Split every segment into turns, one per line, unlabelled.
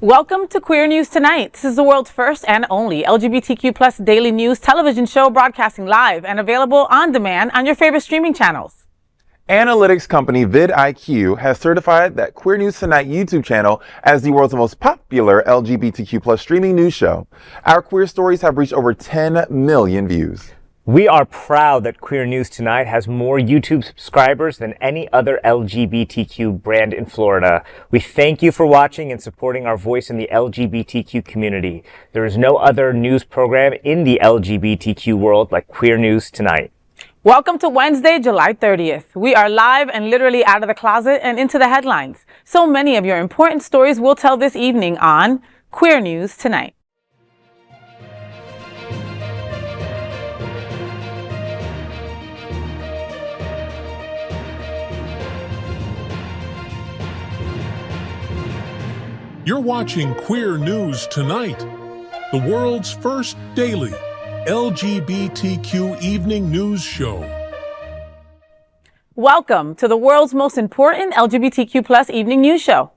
Welcome to Queer News Tonight. This is the world's first and only LGBTQ plus daily news television show broadcasting live and available on demand on your favorite streaming channels.
Analytics company vidIQ has certified that Queer News Tonight YouTube channel as the world's most popular LGBTQ plus streaming news show. Our queer stories have reached over 10 million views.
We are proud that Queer News Tonight has more YouTube subscribers than any other LGBTQ brand in Florida. We thank you for watching and supporting our voice in the LGBTQ community. There is no other news program in the LGBTQ world like Queer News Tonight.
Welcome to Wednesday, July 30th. We are live and literally out of the closet and into the headlines. So many of your important stories we'll tell this evening on Queer News Tonight.
You're watching Queer News Tonight, the world's first daily LGBTQ evening news show.
Welcome to the world's most important LGBTQ plus evening news show.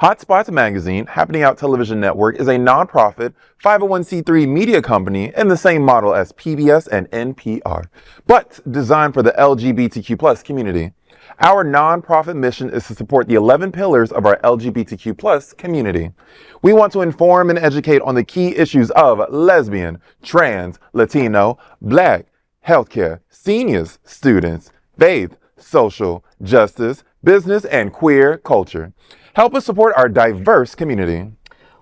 Hotspots magazine, Happening Out Television Network, is a nonprofit 501c3 media company in the same model as PBS and NPR, but designed for the LGBTQ plus community. Our nonprofit mission is to support the 11 pillars of our LGBTQ plus community. We want to inform and educate on the key issues of lesbian, trans, Latino, Black, healthcare, seniors, students, faith, social, justice, business, and queer culture. Help us support our diverse community.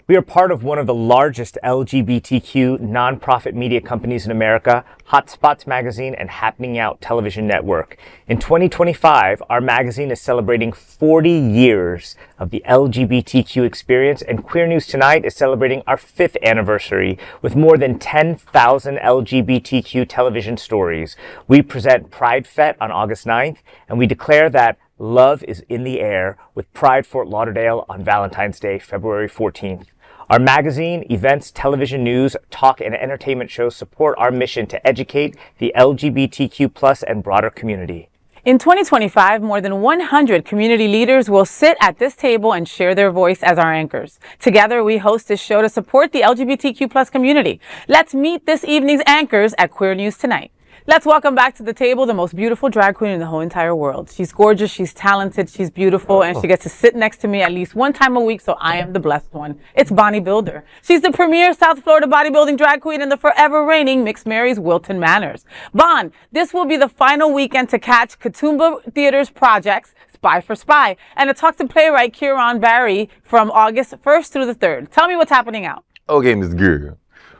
We are part of one of the largest LGBTQ nonprofit media companies in America, Hotspots magazine and Happening Out Television Network. In 2025, our magazine is celebrating 40 years of the LGBTQ experience, and Queer News Tonight is celebrating our 5th anniversary with more than 10,000 LGBTQ television stories. We present Pride Fest on August 9th, and we declare that love is in the air with Pride Fort Lauderdale on Valentine's Day, February 14th. Our magazine, events, television news, talk, and entertainment shows support our mission to educate the LGBTQ plus and broader community.
In 2025, more than 100 community leaders will sit at this table and share their voice as our anchors. Together, we host this show to support the LGBTQ plus community. Let's meet this evening's anchors at Queer News Tonight. Let's welcome back to the table the most beautiful drag queen in the whole entire world. She's gorgeous, she's talented, she's beautiful, and she gets to sit next to me at least one time a week, so I am the blessed one. It's Bonnie Builder. She's the premier South Florida bodybuilding drag queen and the forever reigning Mixed Mary's Wilton Manners. Bon, this will be the final weekend to catch Kutumba Theater's projects, Spy for Spy, and to talk to playwright Kieron Barry from August 1st through the 3rd. Tell me what's happening out.
Okay, Ms. Girl.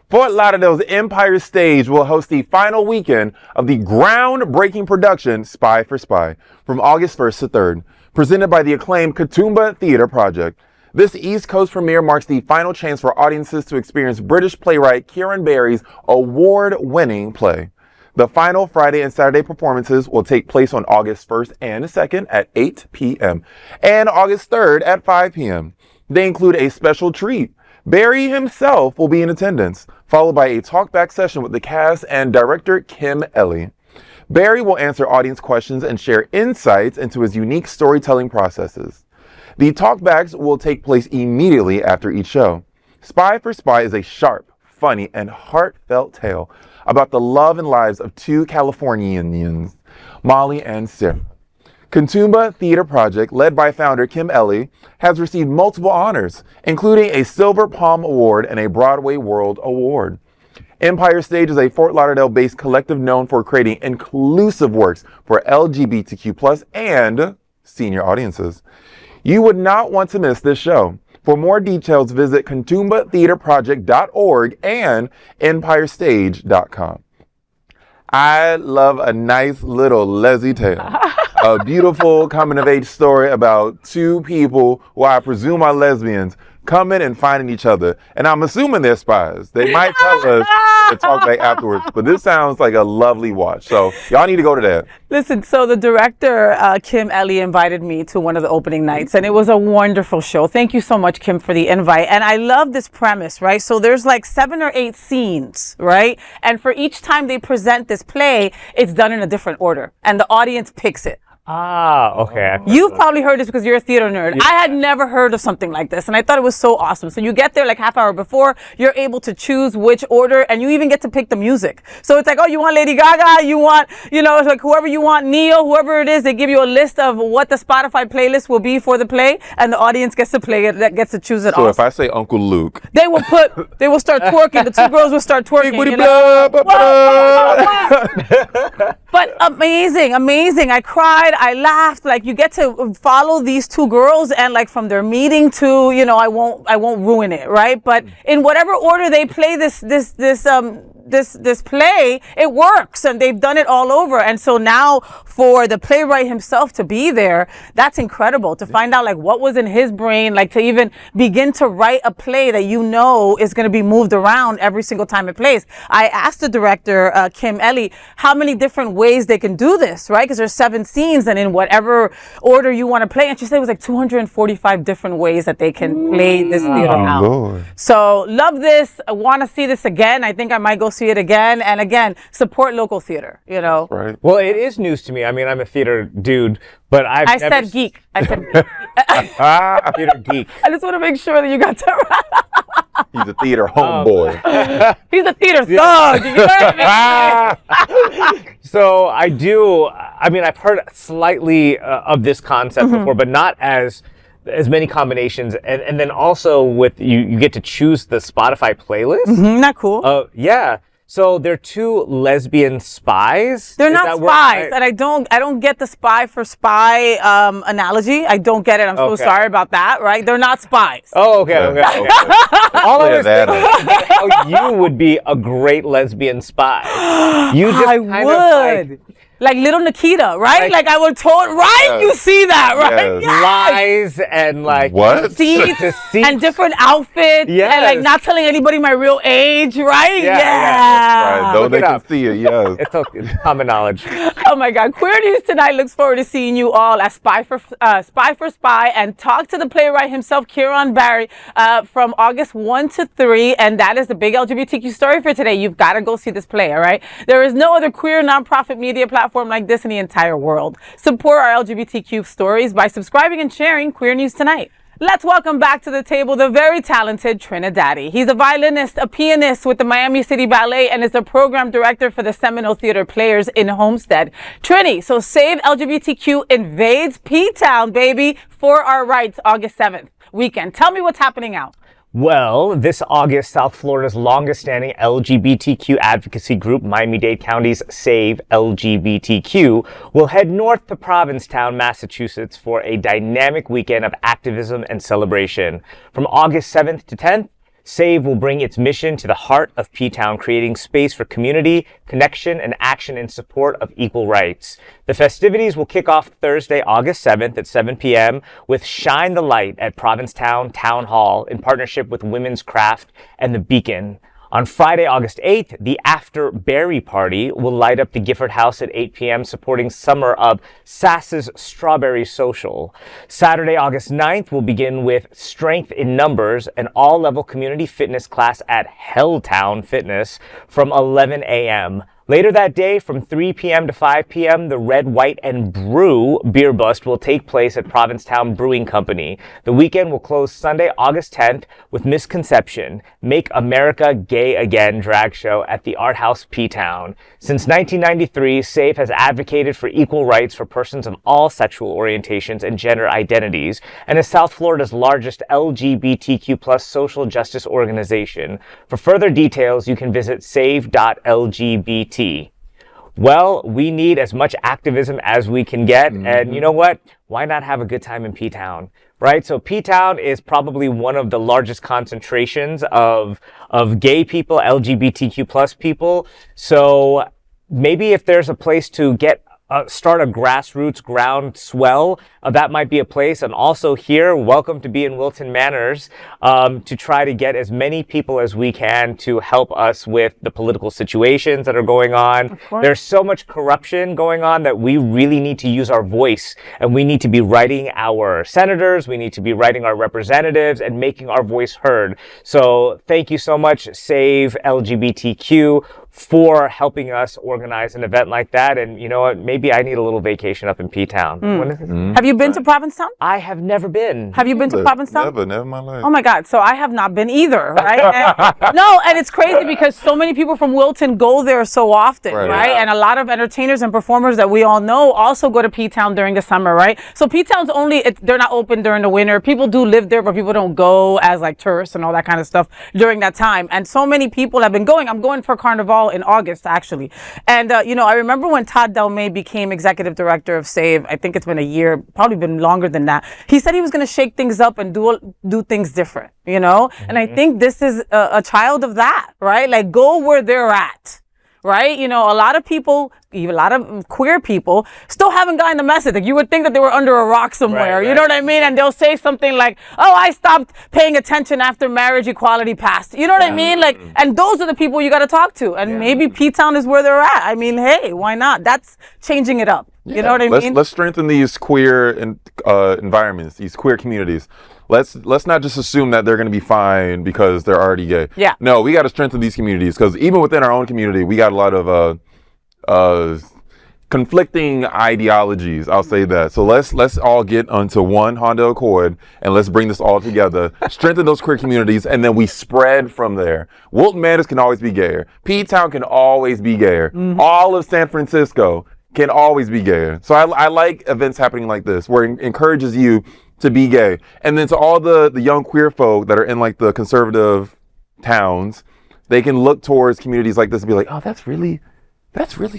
Fort Lauderdale's Empire Stage will host the final weekend of the groundbreaking production Spy for Spy from August 1st to 3rd, presented by the acclaimed Kutumba Theater Project. This East Coast premiere marks the final chance for audiences to experience British playwright Kieron Barry's award-winning play. The final Friday and Saturday performances will take place on August 1st and 2nd at 8 p.m. and August 3rd at 5 p.m. They include a special treat. Barry himself will be in attendance, followed by a talkback session with the cast and director Kim Ellie. Barry will answer audience questions and share insights into his unique storytelling processes. The talkbacks will take place immediately after each show. Spy for Spy is a sharp, funny, and heartfelt tale about the love and lives of two Californians, Molly and Sarah. Kutumba Theater Project, led by founder Kim Ellie, has received multiple honors, including a Silver Palm Award and a Broadway World Award. Empire Stage is a Fort Lauderdale-based collective known for creating inclusive works for LGBTQ plus and senior audiences. You would not want to miss this show. For more details, visit kutumbatheaterproject.org and empirestage.com. I love a nice little leslie tale. A beautiful coming-of-age story about two people who I presume are lesbians coming and finding each other. And I'm assuming they're spies. They might tell us to talk back afterwards. But this sounds like a lovely watch. So y'all need to go to that.
Listen, so the director, Kim Ellie, invited me to one of the opening nights, and it was a wonderful show. Thank you so much, Kim, for the invite. And I love this premise, right? So there's like 7 or 8 scenes, right? And for each time they present this play, it's done in a different order, and the audience picks it.
Okay.
You've probably heard this because you're a theater nerd. Yeah. I had never heard of something like this, and I thought it was so awesome. So you get there like half hour before, you're able to choose which order, and you even get to pick the music. So it's like, oh, you want Lady Gaga, you want, it's like whoever you want, Neo, whoever it is, they give you a list of what the Spotify playlist will be for the play, and the audience gets to play it, that gets to choose it.
So if I say Uncle Luke,
they will start twerking. The two girls will start twerking. But amazing. I cried, I laughed. Like, you get to follow these two girls, and like from their meeting to, I won't ruin it, right? But in whatever order they play this play, it works, and they've done it all over. And so now for the playwright himself to be there, that's incredible to find out like what was in his brain, like to even begin to write a play that is going to be moved around every single time it plays. I asked the director, Kim Ellie, how many different ways they can do this, right? Because there's 7 scenes, and in whatever order you want to play. And she said it was like 245 different ways that they can play this theater out.
Lord.
So love this. I want to see this again. I think I might go see it again. And again, support local theater,
Right.
Well, it is news to me. I mean, I'm a theater dude, but I
said geek. I said
theater geek.
I just want to make sure that you got that right.
He's a theater homeboy.
He's a theater thug. You heard me?
So I've heard slightly of this concept before, but not as many combinations. And then also with you get to choose the Spotify playlist.
Isn't that cool?
Yeah. So they're 2 lesbian spies.
They're not spies, and I don't get the spy for spy analogy. I don't get it. I'm so sorry about that. Right? They're not spies.
Oh, okay. All I was thinking is how you would be a great lesbian spy. You just
like little Nikita, right? Like I would you see that, right?
Yes.
Lies and like
what?
Deceits and different outfits, and like not telling anybody my real age, right?
Right. Though they can see it, yes.
It's common knowledge.
Oh my God. Queer News Tonight looks forward to seeing you all at Spy for Spy and talk to the playwright himself, Kieron Barry, from August 1 to 3. And that is the big LGBTQ story for today. You've got to go see this play, all right? There is no other queer nonprofit media platform like this in the entire world. Support our LGBTQ stories by subscribing and sharing Queer News Tonight. Let's welcome back to the table the very talented TriniDaddy. He's a violinist, a pianist with the Miami City Ballet, and is the program director for the Seminole Theater Players in Homestead. Trini, so Save LGBTQ Invades Ptown, baby, for our rights, August 7th weekend. Tell me what's happening out.
Well, this August, South Florida's longest-standing LGBTQ advocacy group, Miami-Dade County's Save LGBTQ, will head north to Provincetown, Massachusetts for a dynamic weekend of activism and celebration. From August 7th to 10th, Save will bring its mission to the heart of Ptown, creating space for community, connection, and action in support of equal rights. The festivities will kick off Thursday, August 7th at 7 p.m. with Shine the Light at Provincetown Town Hall in partnership with Women's Craft and The Beacon. On Friday, August 8th, the After Berry Party will light up the Gifford House at 8 p.m. supporting summer of Sass's Strawberry Social. Saturday, August 9th will begin with Strength in Numbers, an all-level community fitness class at Helltown Fitness from 11 a.m. Later that day, from 3 p.m. to 5 p.m., the Red, White, and Brew beer bust will take place at Provincetown Brewing Company. The weekend will close Sunday, August 10th with Misconception, Make America Gay Again drag show at the Art House Ptown. Since 1993, SAFE has advocated for equal rights for persons of all sexual orientations and gender identities, and is South Florida's largest LGBTQ plus social justice organization. For further details, you can visit save.lgbt. Well, we need as much activism as we can get. And you know what? Why not have a good time in Ptown, right? So Ptown is probably one of the largest concentrations of gay people, LGBTQ plus people. So maybe if there's a place to start a grassroots groundswell, that might be a place. And also here, welcome to be in Wilton Manors, to try to get as many people as we can to help us with the political situations that are going on. There's so much corruption going on that we really need to use our voice, and we need to be writing our senators, we need to be writing our representatives and making our voice heard. So thank you so much, Save LGBTQ, for helping us organize an event like that. And you know what? Maybe I need a little vacation up in Ptown. When is this?
Have you been to Provincetown?
I have never been.
Have you been to Provincetown?
Never in my life.
Oh my God. So I have not been either, right? And it's crazy because so many people from Wilton go there so often, right? And a lot of entertainers and performers that we all know also go to Ptown during the summer, right? So Ptown's they're not open during the winter. People do live there, but people don't go as like tourists and all that kind of stuff during that time. And so many people have been going. I'm going for Carnival in August, actually. And, I remember when Todd Delmay became executive director of SAVE, I think it's been a year, probably been longer than that. He said he was going to shake things up and do things different, And I think this is a child of that, right? Like, go where they're at. Right? A lot of people, even a lot of queer people still haven't gotten the message. Like, you would think that they were under a rock somewhere. Right. You know what I mean? And they'll say something like, oh, I stopped paying attention after marriage equality passed. You know what I mean? Like, and those are the people you got to talk to. And maybe Ptown is where they're at. I mean, hey, why not? That's changing it up. You know what I mean?
Let's strengthen these queer environments, these queer communities. Let's not just assume that they're going to be fine because they're already gay. Yeah. No, we got to strengthen these communities because even within our own community, we got a lot of conflicting ideologies. I'll say that. So let's all get onto one Honda Accord and let's bring this all together, strengthen those queer communities, and then we spread from there. Wilton Manors can always be gayer. Ptown can always be gayer. All of San Francisco can always be gayer. So I like events happening like this where it encourages you to be gay. And then to all the young queer folk that are in like the conservative towns, they can look towards communities like this and be like, oh, that's really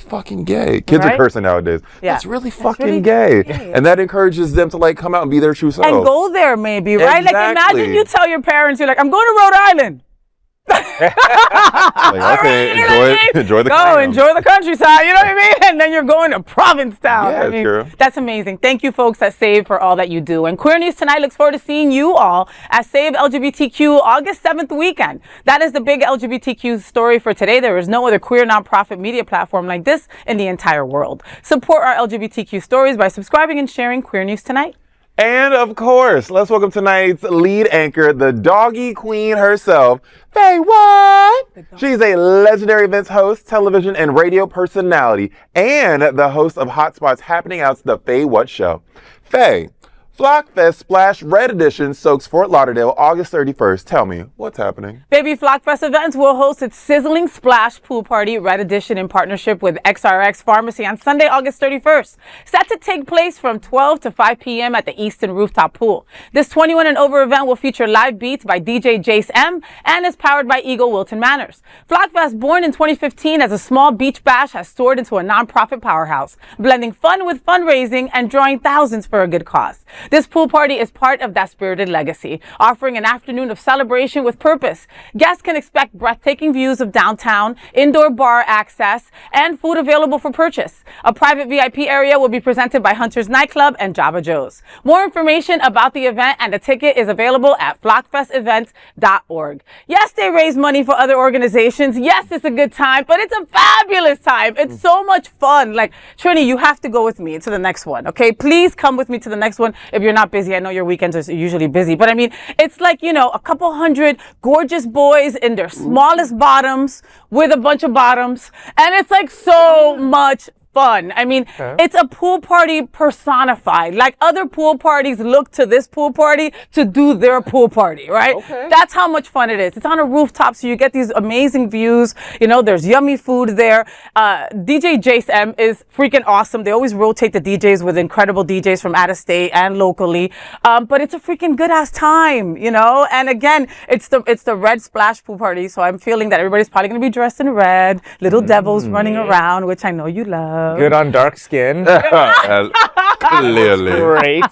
fucking gay. Kids are cursing nowadays. Yeah. That's really fucking gay. And that encourages them to like come out and be their true self.
And go there maybe, right?
Exactly.
Like, imagine you tell your parents, you're like, I'm going to Rhode Island.
Enjoy the
enjoy the countryside, you know what I mean? And then you're going to Provincetown.
Yeah,
I mean, that's amazing. Thank you folks at SAVE for all that you do. And Queer News Tonight looks forward to seeing you all at SAVE LGBTQ August 7th weekend. That is the big LGBTQ story for today. There is no other queer nonprofit media platform like this in the entire world. Support our LGBTQ stories by subscribing and sharing Queer News Tonight.
And of course, let's welcome tonight's lead anchor, the doggy queen herself, FayWhat. She's a legendary events host, television and radio personality, and the host of Hotspots Happening Out's The FayWhat Show. Faye, FlockFest Splash Red Edition soaks Fort Lauderdale August 31st. Tell me, what's happening?
Baby, FlockFest Events will host its sizzling splash pool party Red Edition in partnership with XRX Pharmacy on Sunday, August 31st. Set to take place from 12 to 5 p.m. at the Easton Rooftop Pool. This 21 and over event will feature live beats by DJ Jace M and is powered by Eagle Wilton Manors. FlockFest, born in 2015 as a small beach bash, has soared into a nonprofit powerhouse, blending fun with fundraising and drawing thousands for a good cause. This pool party is part of that spirited legacy, offering an afternoon of celebration with purpose. Guests can expect breathtaking views of downtown, indoor bar access, and food available for purchase. A private VIP area will be presented by Hunter's Nightclub and Java Joe's. More information about the event and the ticket is available at flockfestevents.org. Yes, they raise money for other organizations. Yes, it's a good time, but it's a fabulous time. It's so much fun. Like, Trini, you have to go with me to the next one, okay? Please come with me to the next one. If you're not busy, I know your weekends are usually busy, but I mean, it's like, a couple hundred gorgeous boys in their smallest bottoms with a bunch of bottoms. And it's like so much fun. I mean, it's a pool party personified. Like other pool parties look to this pool party to do their pool party, right? Okay. That's how much fun it is. It's on a rooftop, so you get these amazing views. There's yummy food there. DJ Jace M is freaking awesome. They always rotate the DJs with incredible DJs from out of state and locally. But it's a freaking good ass time, And again, it's the red splash pool party, so I'm feeling that everybody's probably gonna be dressed in red, little devils running around, which I know you love.
Good on dark skin.
Clearly.
Great.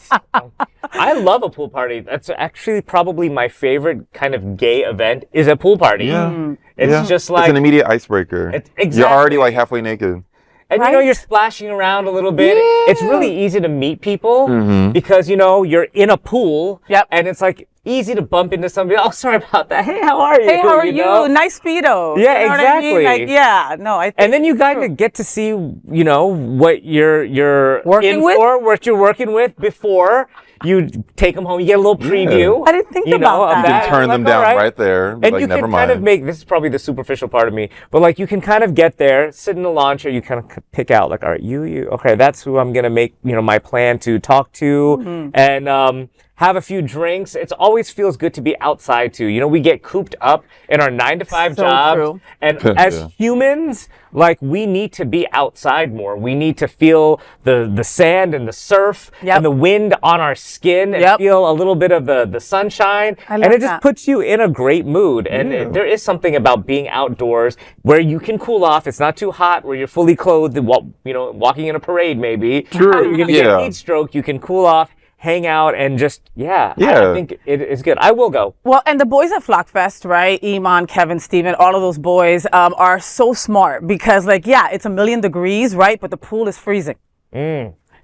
I love a pool party. That's actually probably my favorite kind of gay event is a pool party.
Yeah.
It's just like...
It's an immediate icebreaker.
Exactly.
You're already like halfway naked.
And you're splashing around a little bit. Yeah. It's really easy to meet people because, you're in a pool. Yep. And it's like... easy to bump into somebody. Oh, sorry about that. Hey, how are you?
Hey, how are you?
know?
Nice Speedo.
Yeah,
You know
exactly.
what I mean? Like, yeah, no, I think
And then you kind of get to see, what you're
Working
in
with?
for, what you're working with before you take them home. You get a little preview.
I didn't think about
of
that.
You can turn them
Like,
down
all
right there.
And
Like,
you
never
can
mind.
kind of make, this is probably the superficial part of me, but like you can kind of get there, sit in the launcher, you kind of pick out like, all right, okay, that's who I'm going to make, my plan to talk to and have a few drinks. It always feels good to be outside too. We get cooped up in our 9-to-5
So
jobs.
true.
And as humans, like we need to be outside more. We need to feel the sand and the surf and the wind on our skin and feel a little bit of the sunshine. And it just puts you in a great mood. And there is something about being outdoors where you can cool off. It's not too hot, where you're fully clothed, walking in a parade maybe.
True.
You're going to get a heat stroke. You can cool off, hang out, and just, I think it is good. I will go.
Well, and the boys at FlockFest, right? Iman, Kevin, Steven, all of those boys are so smart because, it's 1,000,000 degrees, right? But the pool is freezing.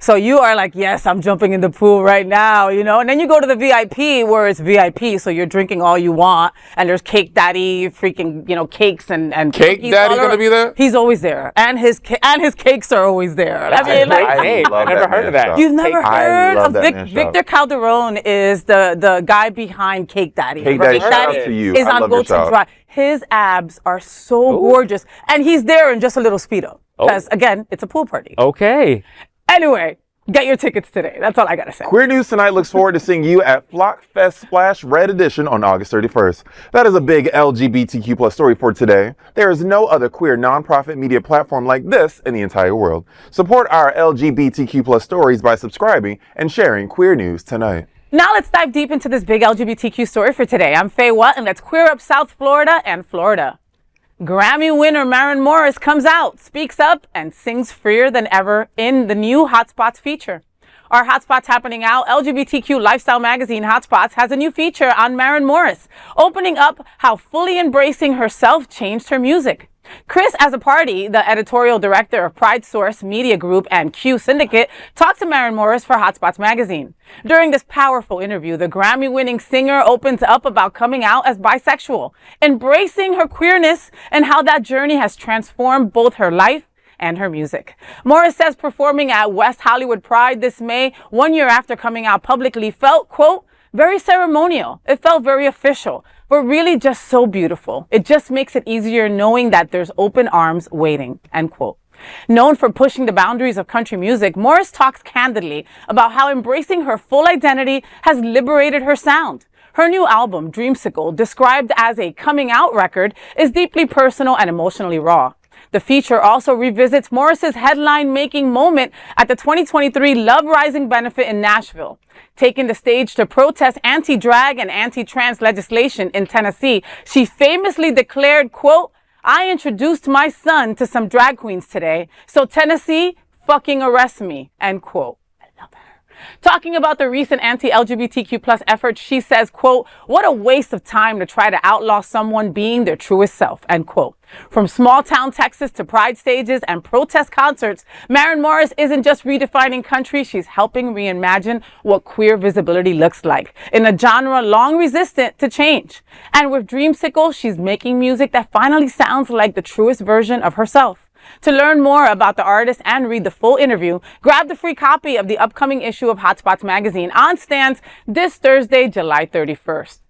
So you are like, yes, I'm jumping in the pool right now, and then you go to the VIP where it's VIP. So you're drinking all you want and there's Cake Daddy, freaking, cakes and
Cake Daddy going to be there?
He's always there. And his cakes are always there.
That's a great name. I've never heard of that.
You've never heard of
that
Victor Calderon is the guy behind Cake Daddy.
Cake Daddy, shout out to you.
Is
I
on
love your
Wilton
shout.
Drive. His abs are so gorgeous. And he's there in just a little Speedo. Because, again, it's a pool party.
Okay.
Anyway, get your tickets today. That's all I got to say.
Queer News Tonight looks forward to seeing you at FlockFest Splash Red Edition on August 31st. That is a big LGBTQ plus story for today. There is no other queer nonprofit media platform like this in the entire world. Support our LGBTQ plus stories by subscribing and sharing Queer News Tonight.
Now let's dive deep into this big LGBTQ story for today. I'm FayWhat, and let's queer up South Florida and Florida. Grammy winner Marin Morris comes out, speaks up, and sings freer than ever in the new Hotspots feature. Our Hotspots happening out, LGBTQ lifestyle magazine Hotspots has a new feature on Marin Morris, opening up how fully embracing herself changed her music. Chris Azzopardi, the editorial director of Pride Source Media Group and Q Syndicate, talked to Marin Morris for Hotspots magazine. During this powerful interview, the Grammy-winning singer opens up about coming out as bisexual, embracing her queerness, and how that journey has transformed both her life and her music. Morris says performing at West Hollywood Pride this May, 1 year after coming out publicly, felt, quote, very ceremonial. It felt very official, but really just so beautiful. It just makes it easier knowing that there's open arms waiting, end quote. Known for pushing the boundaries of country music, Morris talks candidly about how embracing her full identity has liberated her sound. Her new album, Dreamsicle, described as a coming out record, is deeply personal and emotionally raw. The feature also revisits Morris's headline-making moment at the 2023 Love Rising benefit in Nashville. Taking the stage to protest anti-drag and anti-trans legislation in Tennessee, she famously declared, quote, I introduced my son to some drag queens today, so Tennessee, fucking arrest me, end quote. Talking about the recent anti-LGBTQ plus efforts, she says, quote, what a waste of time to try to outlaw someone being their truest self, end quote. From small town Texas to pride stages and protest concerts, Marin Morris isn't just redefining country, she's helping reimagine what queer visibility looks like in a genre long resistant to change. And with Dreamsicle, she's making music that finally sounds like the truest version of herself. To learn more about the artist and read the full interview, grab the free copy of the upcoming issue of Hotspots magazine on stands this Thursday, July 31st.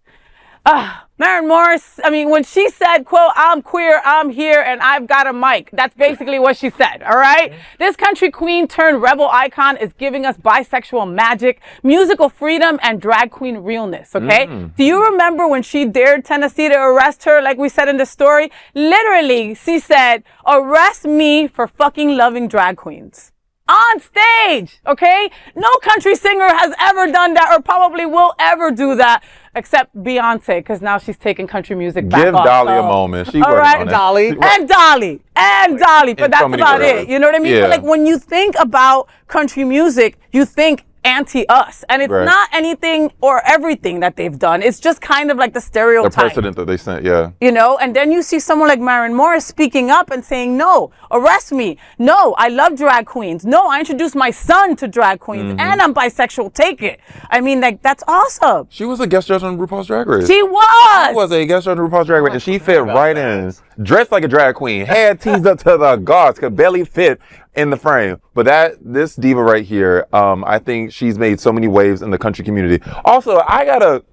Marin Morris, when she said, quote, I'm queer, I'm here, and I've got a mic. That's basically what she said, all right? This country queen turned rebel icon is giving us bisexual magic, musical freedom, and drag queen realness, okay? Do you remember when she dared Tennessee to arrest her, like we said in the story? Literally, she said, arrest me for fucking loving drag queens. On stage, okay? No country singer has ever done that or probably will ever do that except Beyonce, because now she's taking country music back.
Give
off,
Dolly
so.
a moment. She
All right,
on
Dolly.
it.
And Dolly. And Dolly. But
And
that's
so many
about
girls.
it. You know what I mean?
Yeah.
But like when you think about country music, you think anti-us. And it's not anything or everything that they've done. It's just kind of like the stereotype.
The precedent that they sent, yeah.
You know, and then you see someone like Marin Morris speaking up and saying, no, arrest me. No, I love drag queens. No, I introduced my son to drag queens and I'm bisexual. Take it. I mean, like, that's awesome.
She was a guest judge on RuPaul's Drag Race.
She was.
She was a guest judge on RuPaul's Drag Race, and she fit right in. Dressed like a drag queen. Hair teased up to the gauze, could barely fit in the frame. But this diva right here, I think she's made so many waves in the country community. Also, I got a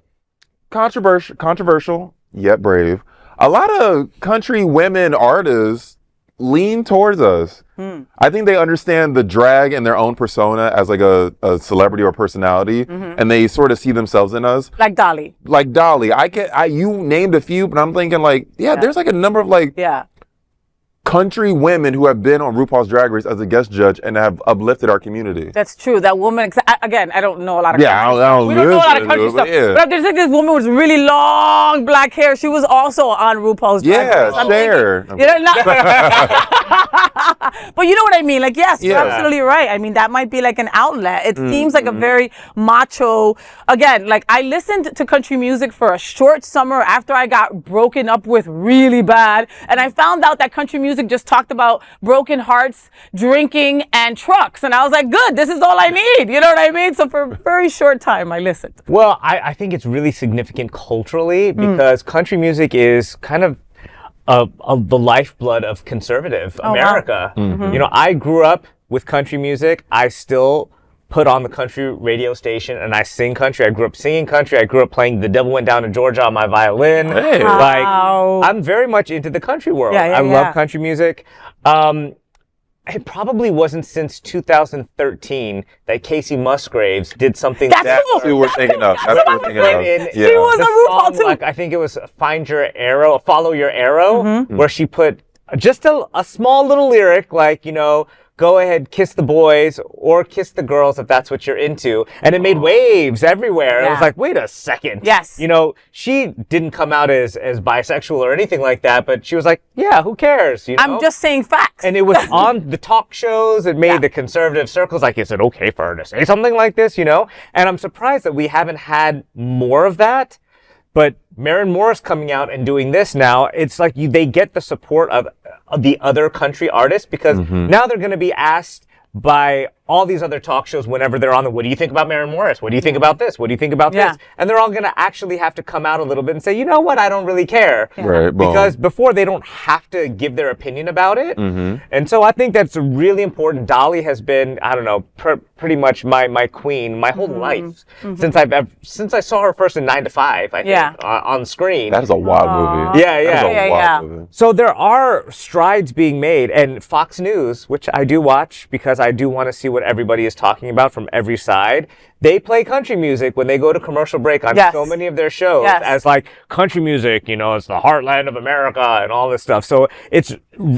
controversial yet brave. A lot of country women artists lean towards us. I think they understand the drag and their own persona as like a celebrity or personality, and they sort of see themselves in us.
Like Dolly.
Like Dolly. You named a few, but I'm thinking like, there's like a number of like country women who have been on RuPaul's Drag Race as a guest judge and have uplifted our community.
That's true. That woman, again, I don't know a lot of
country. We don't know a lot of country
stuff. But there's like this woman with really long black hair. She was also on RuPaul's Drag Race.
Cher.
But you know what I mean? Like, yes, you're absolutely right. I mean, that might be like an outlet. It seems like a very macho, again, like I listened to country music for a short summer after I got broken up with really bad. And I found out that country music just talked about broken hearts, drinking, and trucks. And I was like, good, this is all I need. You know what I mean? So for a very short time, I listened.
Well, I think it's really significant culturally because country music is kind of the lifeblood of conservative America.
Wow.
You know, I grew up with country music. I still put on the country radio station and I sing country. I grew up singing country. I grew up playing The Devil Went Down to Georgia on my violin.
Hey.
Like, I'm very much into the country world. I love country music. It probably wasn't since 2013 that Casey Musgraves did something
That's what we were thinking of. That's what we're thinking of.
She was a RuPaul too.
Like, I think it was Follow Your Arrow, where she put just a small little lyric like, you know, go ahead, kiss the boys or kiss the girls if that's what you're into. And it made waves everywhere. It was like, wait a second.
Yes.
You know, she didn't come out as bisexual or anything like that, but she was like, yeah, who cares? You know?
I'm just saying facts.
And it was on the talk shows. It made the conservative circles like, is it okay for her to say something like this, you know? And I'm surprised that we haven't had more of that. But Marin Morris coming out and doing this now, it's like they get the support of the other country artists because now they're going to be asked by all these other talk shows whenever they're on what do you think about Marin Morris? What do you think about this? What do you think about this? And they're all going to actually have to come out a little bit and say, you know what? I don't really care.
Right.
Because before they don't have to give their opinion about it. And so I think that's really important. Dolly has been, I don't know, pretty much my queen my whole life since I saw her first in 9 to 5, I think, on screen.
That is a wild movie.
Yeah. So there are strides being made, and Fox News, which I do watch because I do want to see what everybody is talking about from every side. They play country music when they go to commercial break on so many of their shows as like country music, you know, it's the heartland of America and all this stuff. So it's,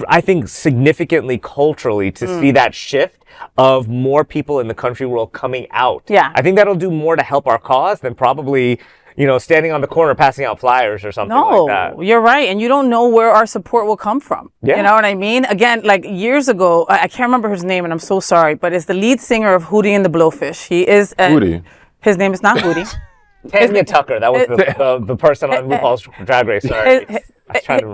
I think, significantly culturally to see that shift of more people in the country world coming out. I think that'll do more to help our cause than probably, you know, standing on the corner passing out flyers or something like that.
No, you're right. And you don't know where our support will come from. You know what I mean? Again, like years ago, I can't remember his name and I'm so sorry, but it's the lead singer of Hootie and the Blowfish. He is...
Hootie?
His name is not Hootie.
Tanya Tucker, that was the person on RuPaul's Drag Race. Sorry.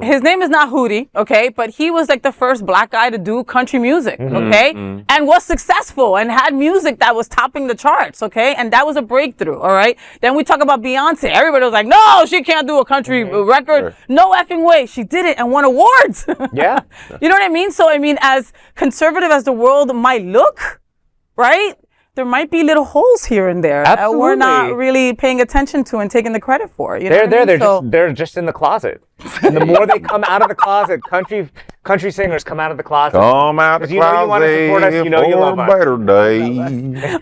His name is not Hootie, okay? But he was like the first black guy to do country music, okay? And was successful and had music that was topping the charts, okay? And that was a breakthrough, all right? Then we talk about Beyonce. Everybody was like, no, she can't do a country record. No effing way. She did it and won awards. You know what I mean? So, I mean, as conservative as the world might look, right? There might be little holes here and there that we're not really paying attention to and taking the credit for. You know
they're just in the closet. And the more they come out of the closet, country singers come out of the closet.
Come out of the closet.
You want to support us, you know you love us.
Better day.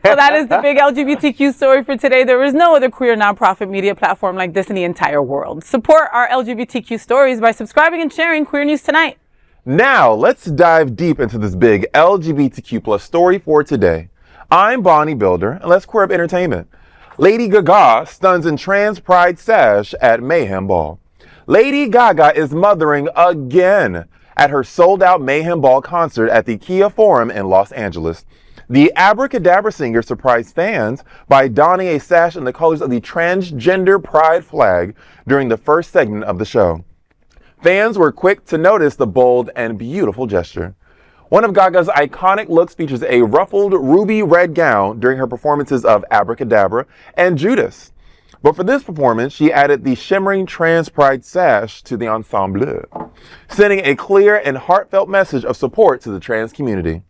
Well, that is the big LGBTQ story for today. There is no other queer nonprofit media platform like this in the entire world. Support our LGBTQ stories by subscribing and sharing Queer News Tonight.
Now, let's dive deep into this big LGBTQ plus story for today. I'm Bonnie Builder, and let's queer up entertainment. Lady Gaga stuns in trans pride sash at Mayhem Ball. Lady Gaga is mothering again at her sold-out Mayhem Ball concert at the Kia Forum in Los Angeles. The Abracadabra singer surprised fans by donning a sash in the colors of the transgender pride flag during the first segment of the show. Fans were quick to notice the bold and beautiful gesture. One of Gaga's iconic looks features a ruffled ruby red gown during her performances of Abracadabra and Judas. But for this performance, she added the shimmering trans pride sash to the ensemble, sending a clear and heartfelt message of support to the trans community.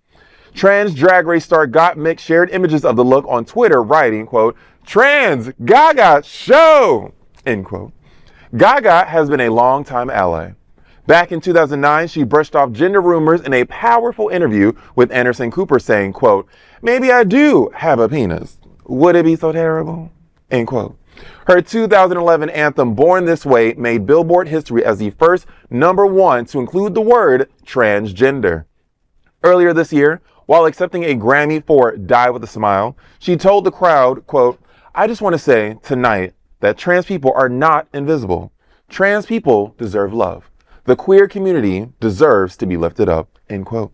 Trans Drag Race star Gottmik shared images of the look on Twitter, writing, quote, "Trans Gaga show," end quote. Gaga has been a longtime ally. Back in 2009, she brushed off gender rumors in a powerful interview with Anderson Cooper, saying, quote, "Maybe I do have a penis. Would it be so terrible?" End quote. Her 2011 anthem, Born This Way, made Billboard history as the first #1 to include the word transgender. Earlier this year, while accepting a Grammy for Die With a Smile, she told the crowd, quote, "I just want to say tonight that trans people are not invisible. Trans people deserve love. The queer community deserves to be lifted up," end quote.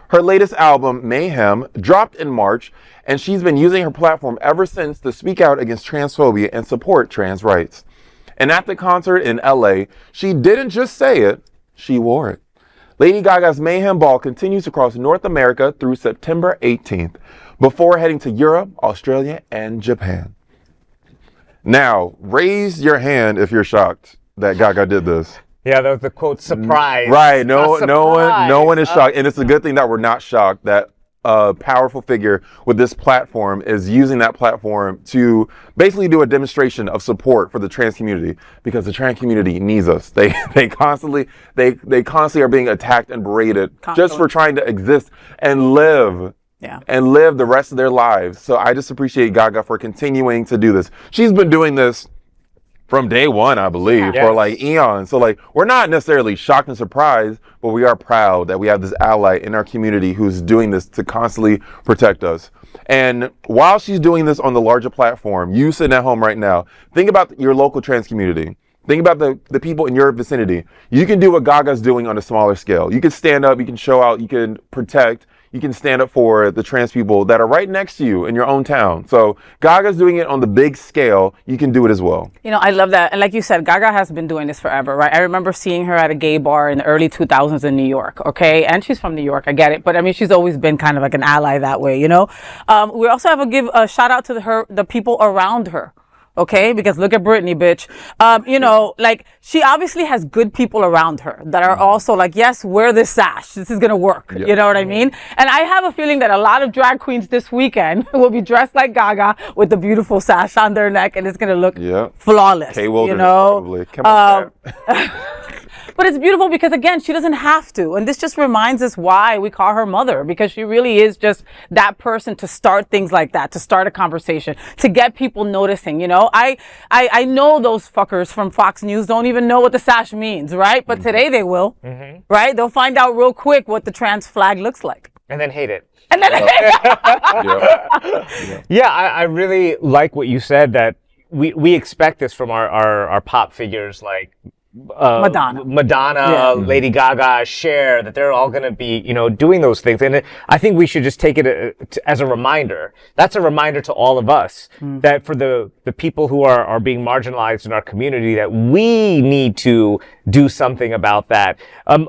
Her latest album, Mayhem, dropped in March, and she's been using her platform ever since to speak out against transphobia and support trans rights. And at the concert in LA, she didn't just say it, she wore it. Lady Gaga's Mayhem Ball continues across North America through September 18th, before heading to Europe, Australia, and Japan. Now, raise your hand if you're shocked that Gaga did this.
Yeah, that was the quote, surprise.
Right. No one is shocked. And it's a good thing that we're not shocked that a powerful figure with this platform is using that platform to basically do a demonstration of support for the trans community, because the trans community needs us. They constantly are being attacked and berated just for trying to exist and live.
Yeah.
And live the rest of their lives. So I just appreciate Gaga for continuing to do this. She's been doing this from day one, I believe, for like eons. So like, we're not necessarily shocked and surprised, but we are proud that we have this ally in our community who's doing this to constantly protect us. And while she's doing this on the larger platform, you sitting at home right now, think about your local trans community. Think about the people in your vicinity. You can do what Gaga's doing on a smaller scale. You can stand up, you can show out, you can protect, you can stand up for the trans people that are right next to you in your own town. So Gaga's doing it on the big scale. You can do it as well.
You know, I love that. And like you said, Gaga has been doing this forever, right? I remember seeing her at a gay bar in the early 2000s in New York, okay? And she's from New York, I get it. But I mean, she's always been kind of like an ally that way, you know? We also have to give a shout out to the people around her. Okay, because look at Britney, bitch. You know, like, she obviously has good people around her that are also like, yes, wear this sash. This is going to work. Yep. You know what I mean? And I have a feeling that a lot of drag queens this weekend will be dressed like Gaga with the beautiful sash on their neck, and it's going to look flawless.
Wilton,
you know?
probably. Come on,
But it's beautiful because, again, she doesn't have to. And this just reminds us why we call her mother, because she really is just that person to start things like that, to start a conversation, to get people noticing, you know? I know those fuckers from Fox News don't even know what the sash means, right? But today they will, right? They'll find out real quick what the trans flag looks like.
And then hate it.
And then
Yeah, I really like what you said, that we expect this from our pop figures like Madonna, Lady Gaga, Cher, that they're all going to be, you know, doing those things. And I think we should just take it as a reminder. That's a reminder to all of us that for the people who are being marginalized in our community, that we need to do something about that.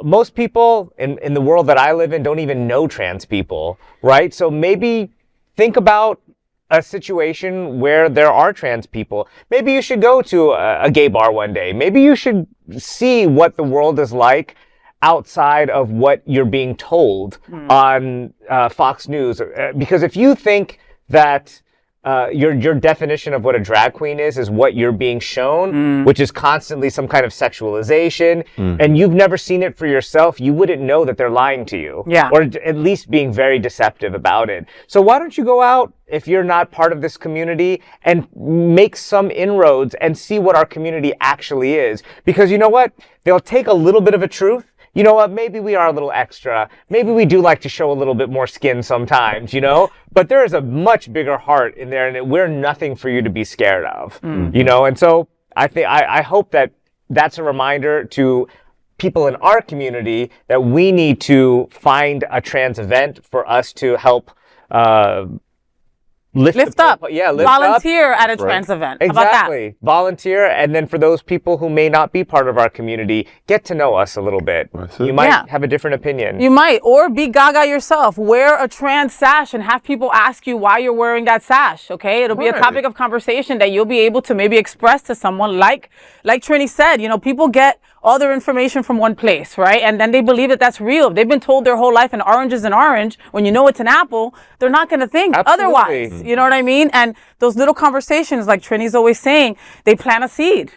Most people in the world that I live in don't even know trans people, right? So maybe think about a situation where there are trans people. Maybe you should go to a gay bar one day. Maybe you should see what the world is like outside of what you're being told on Fox News. Because if you think that your definition of what a drag queen is what you're being shown, which is constantly some kind of sexualization, and you've never seen it for yourself, you wouldn't know that they're lying to you.
Yeah.
Or at least being very deceptive about it. So why don't you go out, if you're not part of this community, and make some inroads and see what our community actually is? Because you know what? They'll take a little bit of a truth. You know what, maybe we are a little extra. Maybe we do like to show a little bit more skin sometimes, you know? But there is a much bigger heart in there, and we're nothing for you to be scared of, you know? And so I hope that that's a reminder to people in our community that we need to find a trans event for us to help
Lift up.
Lift
volunteer
up.
at a trans event.
Exactly.
How about that?
Volunteer, and then for those people who may not be part of our community, get to know us a little bit. You might have a different opinion.
You might, or be Gaga yourself. Wear a trans sash and have people ask you why you're wearing that sash. Okay, it'll be a topic of conversation that you'll be able to maybe express to someone. Like Trini said, you know, people get all their information from one place, right? And then they believe that that's real. If they've been told their whole life an orange is an orange, when you know it's an apple, they're not going to think otherwise. You know what I mean? And those little conversations, like Trini's always saying, they plant a seed,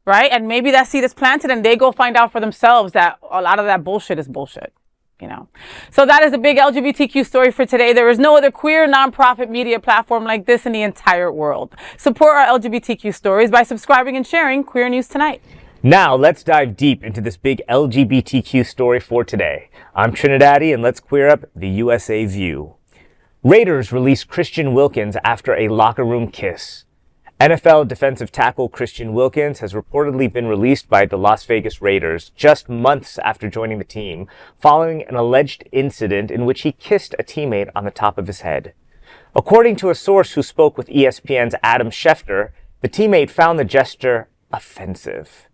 right? And maybe that seed is planted and they go find out for themselves that a lot of that bullshit is bullshit. You know, so that is a big LGBTQ story for today. There is no other queer nonprofit media platform like this in the entire world. Support our LGBTQ stories by subscribing and sharing Queer News Tonight.
Now, let's dive deep into this big LGBTQ story for today. I'm TriniDaddy, and let's queer up the USA view. Raiders released Christian Wilkins after a locker room kiss. NFL defensive tackle Christian Wilkins has reportedly been released by the Las Vegas Raiders just months after joining the team, following an alleged incident in which he kissed a teammate on the top of his head. According to a source who spoke with ESPN's Adam Schefter, the teammate found the gesture offensive.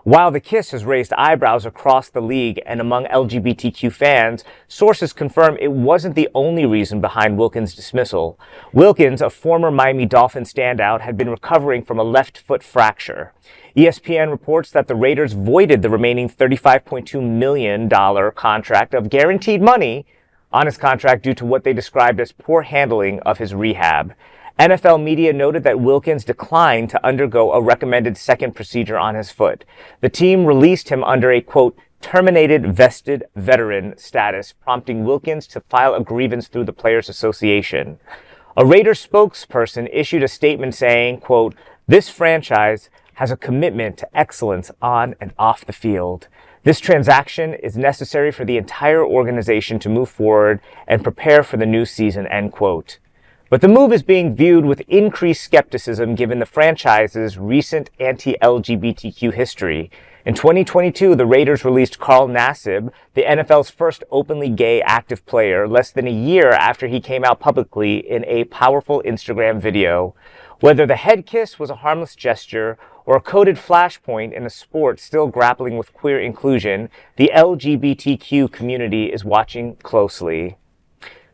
While the kiss has raised eyebrows across the league and among LGBTQ fans, sources confirm it wasn't the only reason behind Wilkins' dismissal. Wilkins, a former Miami Dolphins standout, had been recovering from a left foot fracture. ESPN reports that the Raiders voided the remaining $35.2 million contract of guaranteed money on his contract due to what they described as poor handling of his rehab. NFL media noted that Wilkins declined to undergo a recommended second procedure on his foot. The team released him under a, quote, terminated vested veteran status, prompting Wilkins to file a grievance through the Players Association. A Raiders spokesperson issued a statement saying, quote, this franchise has a commitment to excellence on and off the field. This transaction is necessary for the entire organization to move forward and prepare for the new season, end quote. But the move is being viewed with increased skepticism given the franchise's recent anti-LGBTQ history. In 2022, the Raiders released Carl Nassib, the NFL's first openly gay active player, less than a year after he came out publicly in a powerful Instagram video. Whether the head kiss was a harmless gesture or a coded flashpoint in a sport still grappling with queer inclusion, the LGBTQ community is watching closely.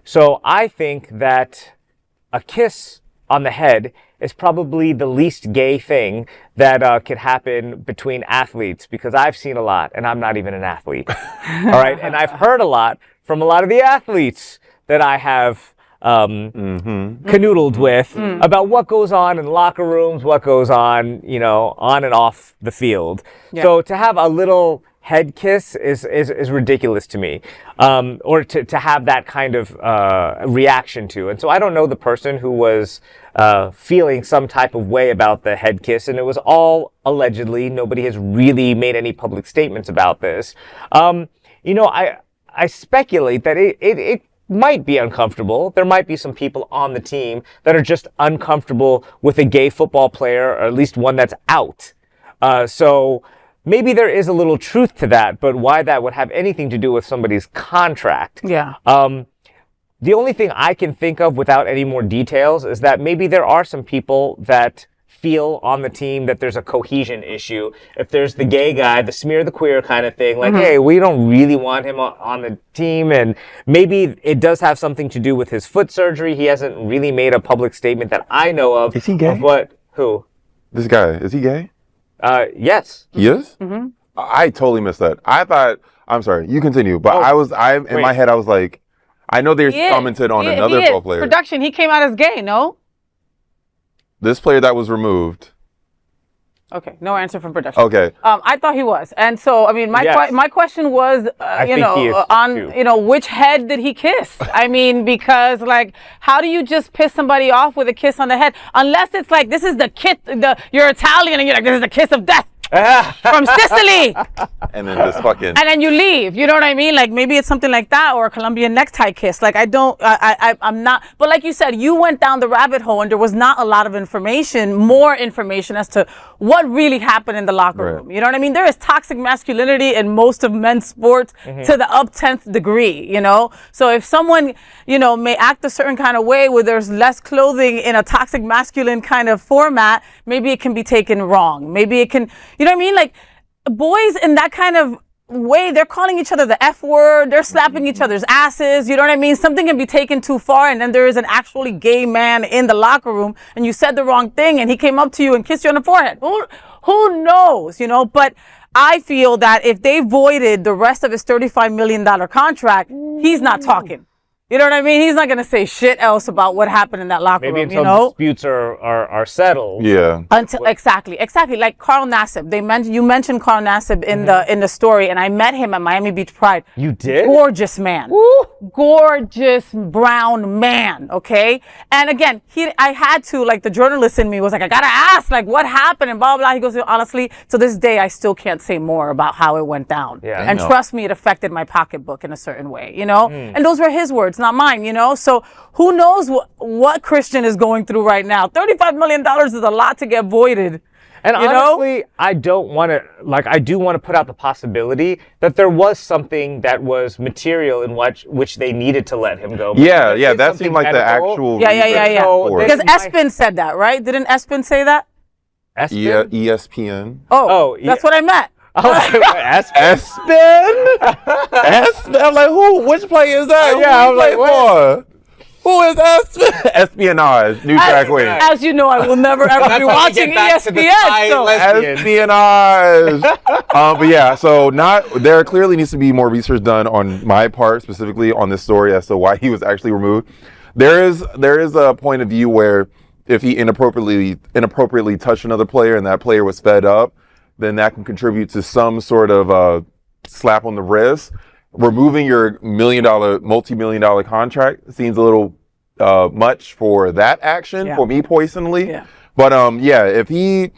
So I think that a kiss on the head is probably the least gay thing that could happen between athletes, because I've seen a lot and I'm not even an athlete. All right. And I've heard a lot from a lot of the athletes that I have canoodled with about what goes on in locker rooms, what goes on, you know, on and off the field. Yeah. So to have a little head kiss is ridiculous to me, or to have that kind of reaction to. And so I don't know the person who was feeling some type of way about the head kiss, and it was all allegedly. Nobody has really made any public statements about this. You know, I speculate that it might be uncomfortable. There might be some people on the team that are just uncomfortable with a gay football player, or at least one that's out. So maybe there is a little truth to that, but why that would have anything to do with somebody's contract. Yeah. The only thing I can think of without any more details is that maybe there are some people that feel on the team that there's a cohesion issue. If there's the gay guy, the smear the queer kind of thing, like, hey, we don't really want him on the team. And maybe it does have something to do with his foot surgery. He hasn't really made a public statement that I know of.
Is he gay?
Who?
This guy, is he gay?
Yes.
He is? Mm-hmm. I totally missed that. I thought, I'm sorry, you continue, but in my head, I was like, I know they commented on another football player.
Production, he came out as gay, no?
This player that was removed.
Okay, no answer from production.
Okay.
I thought he was. And so, I mean, my question was, which head did he kiss? I mean, because, like, how do you just piss somebody off with a kiss on the head? Unless it's like, this is the kiss, you're Italian and you're like, this is the kiss of death. from Sicily.
And then just fucking.
And then you leave. You know what I mean? Like maybe it's something like that, or a Colombian necktie kiss. Like I'm not. But like you said, you went down the rabbit hole, and there was not a lot of information, more information as to what really happened in the locker room. You know what I mean? There is toxic masculinity in most of men's sports to the up 10th degree. You know, so if someone may act a certain kind of way where there's less clothing in a toxic masculine kind of format, maybe it can be taken wrong. Maybe it can, you know what I mean? Like boys in that kind of way, they're calling each other the F word, they're slapping each other's asses, you know what I mean? Something can be taken too far, and then there is an actually gay man in the locker room and you said the wrong thing and he came up to you and kissed you on the forehead. Who knows, but I feel that if they voided the rest of his $35 million contract, he's not talking. You know what I mean? He's not going to say shit else about what happened in that locker room,
until disputes are settled.
Yeah.
Exactly. Like Carl Nassib. You mentioned Carl Nassib in the story, and I met him at Miami Beach Pride.
You did?
Gorgeous man. Woo. Gorgeous brown man, okay? And again, I had to, like, the journalist in me was like, I got to ask, like, what happened and blah, blah, blah. He goes, honestly, to this day, I still can't say more about how it went down.
Yeah.
And trust me, it affected my pocketbook in a certain way, And those were his words, not mine, So who knows what Christian is going through right now? $35 million is a lot to get voided.
And honestly, I do want to put out the possibility that there was something that was material in which they needed to let him go.
Yeah, that seemed like the actual.
Yeah.
So
because Espen said that, right? Didn't Espen say that?
Espen? Yeah, ESPN.
Oh, that's what I meant.
Espen? Espen? I'm like, who? Which player is that?
I was like, what?
Who is Espen? Espionage, new drag queen.
As you know, I will never ever be watching ESPN. So.
Espionage. But yeah, so there clearly needs to be more research done on my part, specifically on this story as to why he was actually removed. There is a point of view where if he inappropriately touched another player and that player was fed up, then that can contribute to some sort of slap on the wrist. Removing your multi-million-dollar contract seems a little much for that action, for me personally.
Yeah.
But if he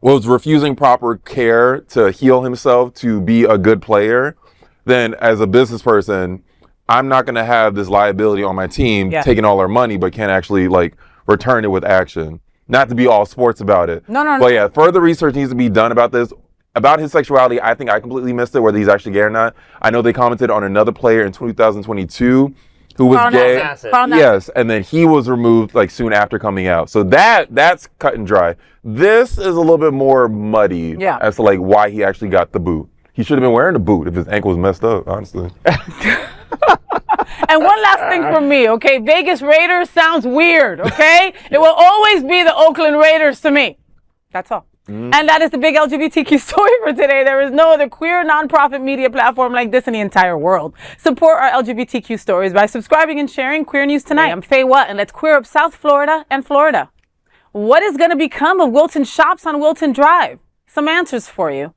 was refusing proper care to heal himself to be a good player, then as a business person, I'm not going to have this liability on my team taking all our money, but can't actually return it with action. Not to be all sports about it.
No.
But yeah, further research needs to be done about this. About his sexuality, I think I completely missed it, whether he's actually gay or not. I know they commented on another player in 2022 who was gay. Yes, and then he was removed soon after coming out. So that's cut and dry. This is a little bit more muddy as to why he actually got the boot. He should have been wearing the boot if his ankle was messed up, honestly.
And one last thing from me, okay? Vegas Raiders sounds weird, okay? It will always be the Oakland Raiders to me. That's all. And that is the big LGBTQ story for today. There is no other queer nonprofit media platform like this in the entire world. Support our LGBTQ stories by subscribing and sharing Queer News Tonight. I'm FayWhat, and let's queer up South Florida and Florida. What is going to become of Wilton shops on Wilton Drive? Some answers for you.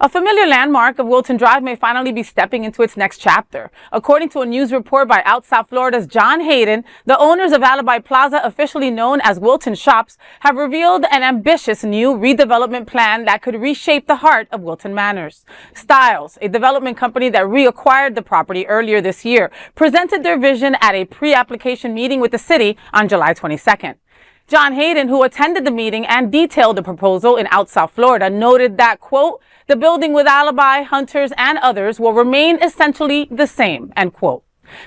A familiar landmark of Wilton Drive may finally be stepping into its next chapter. According to a news report by Out South Florida's John Hayden, the owners of Alibi Plaza, officially known as Wilton Shops, have revealed an ambitious new redevelopment plan that could reshape the heart of Wilton Manors. Styles, a development company that reacquired the property earlier this year, presented their vision at a pre-application meeting with the city on July 22nd. John Hayden, who attended the meeting and detailed the proposal in Out South Florida, noted that, quote, the building with Alibi, Hunters, and others will remain essentially the same, end quote.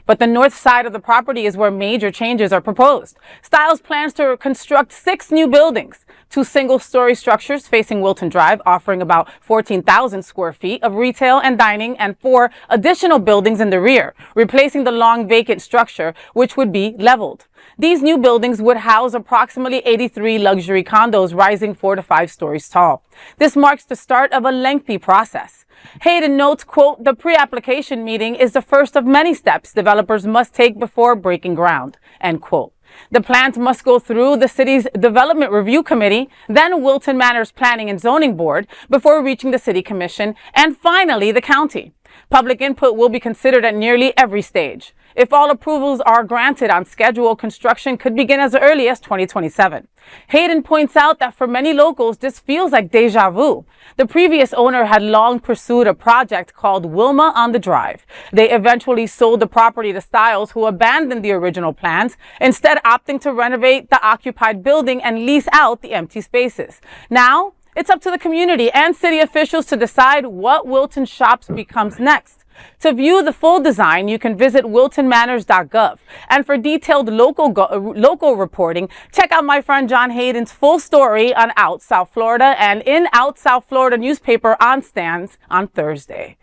But the north side of the property is where major changes are proposed. Styles plans to construct 6 new buildings, 2 single-story structures facing Wilton Drive, offering about 14,000 square feet of retail and dining, and 4 additional buildings in the rear, replacing the long vacant structure, which would be leveled. These new buildings would house approximately 83 luxury condos rising 4 to 5 stories tall. This marks the start of a lengthy process. Hayden notes, quote, the pre-application meeting is the first of many steps developers must take before breaking ground, end quote. The plans must go through the city's Development Review Committee, then Wilton Manors Planning and Zoning Board, before reaching the City Commission, and finally the county. Public input will be considered at nearly every stage. If all approvals are granted on schedule, construction could begin as early as 2027. Hayden points out that for many locals, this feels like deja vu. The previous owner had long pursued a project called Wilma on the Drive. They eventually sold the property to Styles, who abandoned the original plans, instead opting to renovate the occupied building and lease out the empty spaces. Now, it's up to the community and city officials to decide what Wilton Shops becomes next. To view the full design, you can visit wiltonmanors.gov. And for detailed local reporting, check out my friend John Hayden's full story on Out South Florida and in Out South Florida newspaper on stands on Thursday.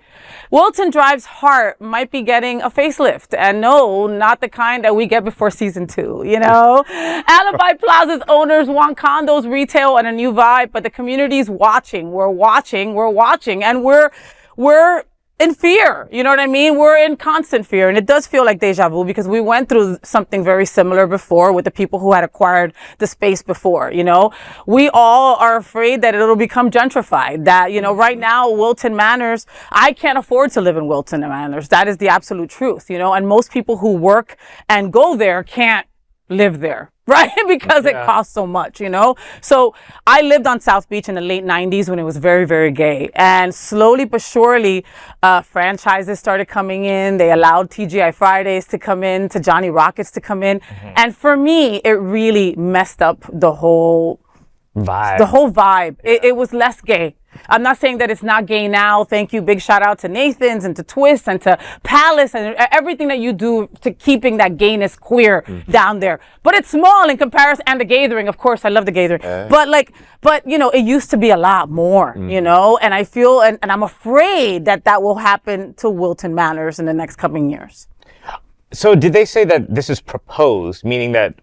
Wilton Drive's heart might be getting a facelift, and no, not the kind that we get before season 2, you know? Alibi Plaza's owners want condos, retail, and a new vibe, but the community's watching. We're watching, and we're in fear, you know what I mean? We're in constant fear, and it does feel like deja vu because we went through something very similar before with the people who had acquired the space before, you know? We all are afraid that it'll become gentrified, that, you know, right now, Wilton Manors, I can't afford to live in Wilton Manors. That is the absolute truth, you know? And most people who work and go there can't live there, right? Because it costs so much, you know? So I lived on South Beach in the late 90s when it was very, very gay. And slowly but surely, franchises started coming in. They allowed TGI Fridays to come in, to Johnny Rockets to come in. And for me, it really messed up the whole vibe. It was less gay. I'm not saying that it's not gay now. Thank you. Big shout out to Nathan's and to Twist and to Palace and everything that you do to keeping that gayness queer down there. But it's small in comparison. And the Gathering, of course, I love the Gathering. But you know, it used to be a lot more, you know, and I feel, and I'm afraid that will happen to Wilton Manors in the next coming years.
So did they say that this is proposed, meaning that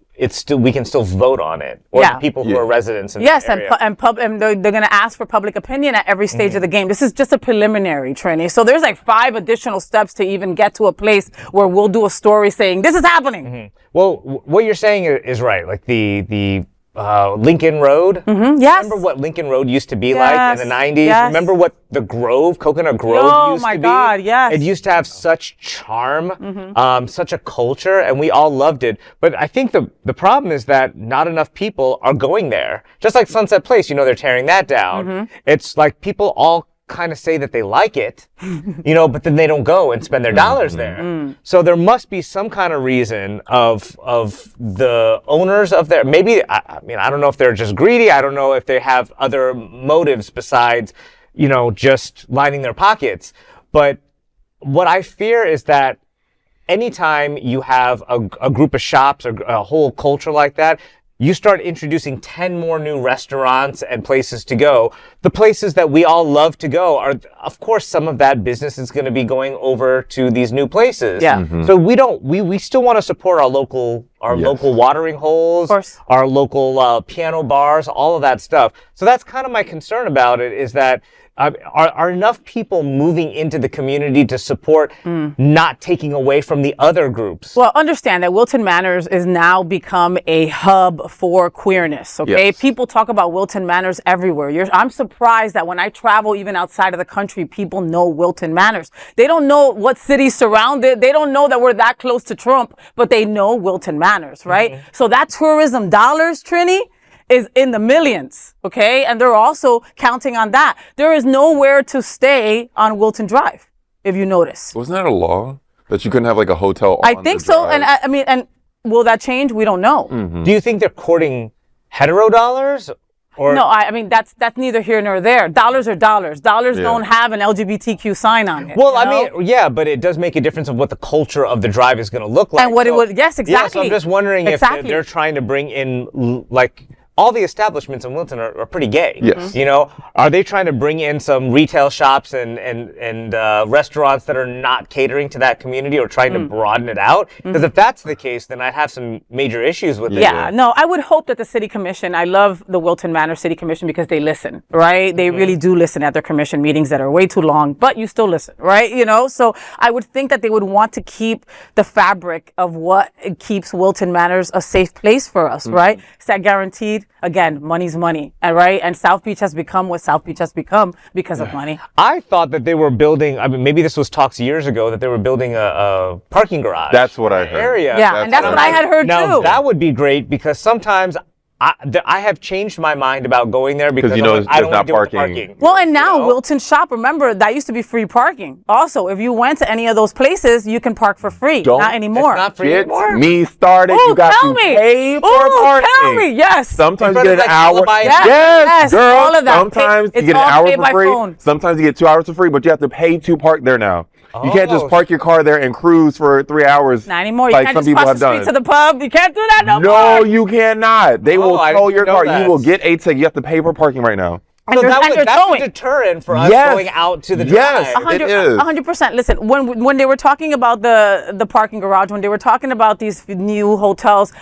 we can still vote on it, or the people who are residents in the area?
And they're going to ask for public opinion at every stage of the game. This is just a preliminary, Trini. So there's like 5 additional steps to even get to a place where we'll do a story saying this is happening.
Well, what you're saying is right. Like the Lincoln Road.
Yes.
Remember what Lincoln Road used to be like in the 90s? Yes. Remember what the Grove, Coconut Grove used to be?
Oh my God, yes.
It used to have such charm, such a culture, and we all loved it. But I think the problem is that not enough people are going there. Just like Sunset Place, you know, they're tearing that down. It's like people all kind of say that they like it, you know, but then they don't go and spend their dollars there. So there must be some kind of reason of the owners of there. Maybe, I mean, I don't know if they're just greedy. I don't know if they have other motives besides, you know, just lining their pockets. But what I fear is that anytime you have a group of shops or a whole culture like that, you start introducing 10 more new restaurants and places to go. The places that we all love to go are, of course, some of that business is going to be going over to these new places. So we still want to support our local watering holes, our local piano bars, all of that stuff. So that's kind of my concern about it, is that are enough people moving into the community to support not taking away from the other groups? Well,
understand that Wilton Manors is now become a hub for queerness, okay? Yes. People talk about Wilton Manors everywhere. I'm surprised that when I travel even outside of the country, people know Wilton Manors. They don't know what cities surround it. They don't know that we're that close to Trump, but they know Wilton Manors, right? So that tourism dollars, Trini, is in the millions, okay? And they're also counting on that. There is nowhere to stay on Wilton Drive, if you notice.
Wasn't that a law that you couldn't have like a hotel on
I think so, drive? And I mean, and will that change? We don't know.
Do you think they're courting hetero dollars? Or?
No, I mean, that's neither here nor there. Dollars are dollars. Dollars don't have an LGBTQ sign on it.
Well, you know? I mean, yeah, but it does make a difference of what the culture of the drive is going to look like.
And what it would, yes, exactly.
Yeah, so I'm just wondering if they're trying to bring in, like, all the establishments in Wilton are pretty gay.
Yes.
You know, are they trying to bring in some retail shops and restaurants that are not catering to that community, or trying to broaden it out? Because if that's the case, then I'd have some major issues with it.
Yeah, no, I would hope that the city commission, I love the Wilton Manor City Commission because they listen, right? They really do listen at their commission meetings that are way too long, but you still listen, right? You know, so I would think that they would want to keep the fabric of what keeps Wilton Manors a safe place for us, right? Is that guaranteed? again, money's money, right? And South Beach has become what South Beach has become because of money.
I thought that they were building, I mean, maybe this was talks years ago, that they were building a parking garage.
That's what I heard.
Area.
Yeah, and that's what I had heard
Now,
too.
that would be great, because sometimes I have changed my mind about going there because
you know
I don't
there's
want to
not
deal with the
parking.
parking.
Well, and now
You know?
Wilton Shop, remember, that used to be free parking. Also, if you went to any of those places, you can park for free.
Don't-
Not anymore.
It's not free
Get
anymore?
me started.
Ooh,
You got
tell
to
me.
pay for
Ooh,
parking.
tell me. Yes.
Sometimes
In
you
front
get
of,
an
like,
hour.
Alibi.
Yes,
girl.
all of that.
Sometimes
It's
you get an
all
hour
paid
for
by
free.
phone.
Sometimes you get 2 hours for free, but you have to pay to park there now. You can't just
Oh.
park your car there and cruise for 3 hours.
Not anymore. You
like
can't
some
just
people
cross
have
the street
done.
to the pub. You can't do that no
No,
more.
you cannot. They will
I
tow
didn't
your
know
car.
that.
You will get a ticket. You have to pay for parking right now.
And
So
you're- and you're
that's
towing.
a deterrent for us
Yes.
going out to the
Yes.
drive.
It is.
100%. Listen, when they were talking about the parking garage, when they were talking about these new hotels,